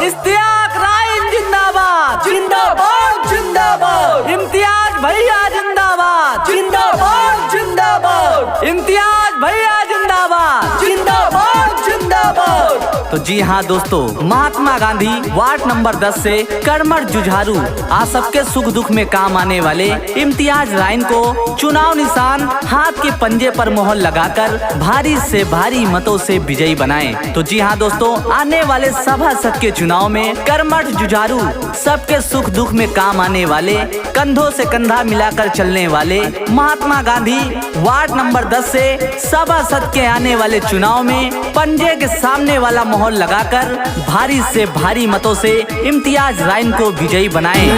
इश्तियाक राइन जिंदाबाद जिंदाबाद जिंदाबाद इम्तियाज भैया जिंदाबाद जिंदाबाद जिंदाबाद इम्तियाज भैया जिंदाबाद जिंदाबाद जिंदाबाद। तो जी हाँ दोस्तों, महात्मा गांधी वार्ड नंबर 10 से कर्मठ जुझारू आप सबके सुख दुख में काम आने वाले इम्तियाज राइन को चुनाव निशान हाथ के पंजे पर मोहर लगाकर भारी से भारी मतों से विजयी बनाएं। तो जी हाँ दोस्तों, आने वाले सभासद के चुनाव में कर्मठ जुझारू सबके सुख दुख में काम आने वाले, कंधों से कंधा मिलाकर चलने वाले महात्मा गांधी वार्ड नंबर 10 से सभासद के आने वाले चुनाव में पंजे के सामने वाला मोहर लगाकर भारी से भारी मतों से इम्तियाज राइन को विजयी बनाएं।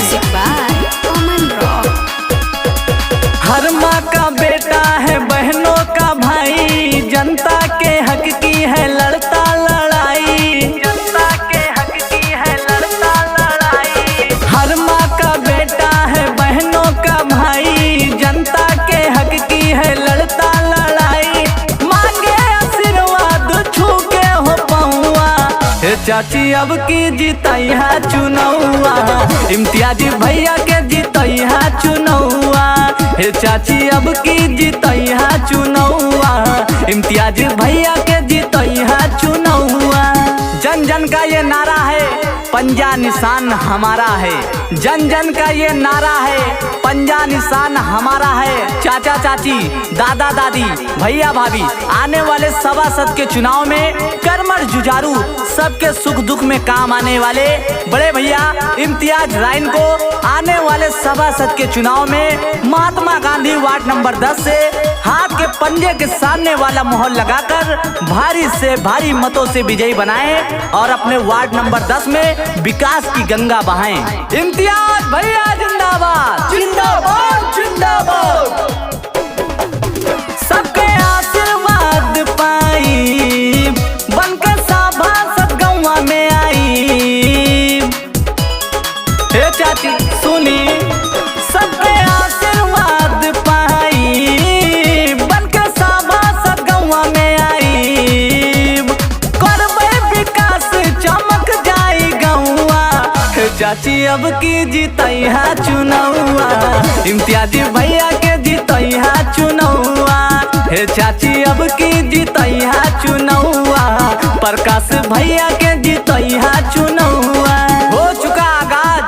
हर माँ का बेटा है, बहनों का भाई, जनता के हक की है लड़ता लड़ाई, जनता के हक की है लड़ता लड़ाई। हर माँ का बेटा है, बहनों का भाई, जनता के हक की है लड़ता लड़ाई। मांगे आशीर्वाद छू के हो पहुआ, चाची अब की जीतई है चुनौआ, इम्तियाज भैया के जीतई है चुनौआ। हे चाची अब की जीतई है चुनौआ, इम्तियाज भैया के जीतई है चुनौआ। जन जन का ये नारा है, पंजा निशान हमारा है। जन जन का ये नारा है, पंजा निशान हमारा है। चाचा चाची, दादा दादी, भैया भाभी, आने वाले सभासद के चुनाव में कर्मठ जुझारू सबके सुख दुख में काम आने वाले बड़े भैया इम्तियाज राइन को आने वाले सभासद के चुनाव में महात्मा गांधी वार्ड नंबर 10 से हाथ के पंजे के सामने वाला मोहर लगाकर भारी से भारी मतों से विजयी बनाएं और अपने वार्ड नंबर 10 में विकास की गंगा बहाएं। इम्तियाज भैया जिंदाबाद जिंदाबाद जिंदाबाद। सबके आशीर्वाद पाई, बनकर सभासद गौवा में आई। हे चाची सुनी, सबके आशीर्वाद पाई, बनकर सभासद गौवा में आई। करबे विकास चमक जाई गौवा, चाची अब की जीतई है चुनौआ, इम्तियाज भैया के जीतई है चुनौआ। हे चाची अब की जीतई है चुनौआ, प्रकाश भैया के जीतई है चुनौआ। हो चुका आगाज,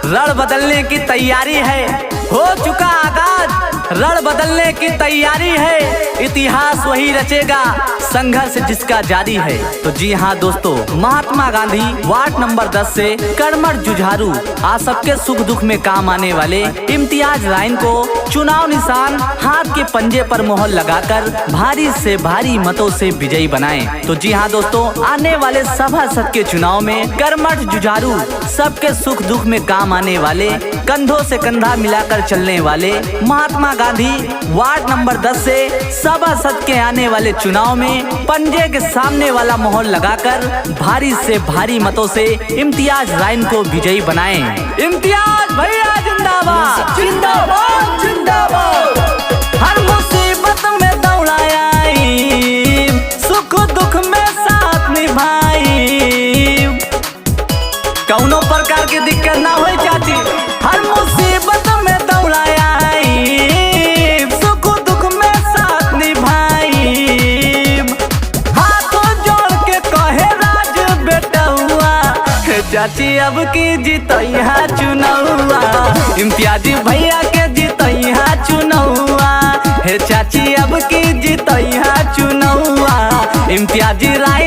रण बदलने की तैयारी है। हो चुका आगाज, रण बदलने की तैयारी है। इतिहास वही रचेगा, संघर्ष जिसका जारी है। तो जी हाँ दोस्तों, महात्मा गांधी वार्ड नंबर 10 से कर्मठ जुझारू आप सबके सुख दुख में काम आने वाले इम्तियाज राइन को चुनाव निशान हाथ के पंजे पर मोहर लगाकर भारी से भारी मतों से विजयी बनाएं। तो जी हाँ दोस्तों, आने वाले सभासद के चुनाव में कर्मठ जुझारू सबके सुख दुख में काम आने वाले, कंधों से कंधा मिलाकर चलने वाले महात्मा गांधी वार्ड नंबर 10 से सभासद के आने वाले चुनाव में पंजे के सामने वाला मोहर लगाकर भारी से भारी मतों से इम्तियाज राइन को विजयी बनाएं। इम्तियाज भैया जिंदाबाद जिंदाबाद जिंदाबाद। हर मुसीबत में दौड़ाई, सुख दुख में साथ निभाई। कौनो प्रकार की दिक्कत ना हो चाची, हर मुसीबत में दौड़ाई, सुख दुख में साथ निभाई। हाथों जोड़ के कहे राज बेटुआ, चाची अब की जीतई है चुनौआ, इम्तियाज भैया के जीतई है चुनौआ। हे चाची अब की जीतई है चुनौआ, इम्तियाज राइन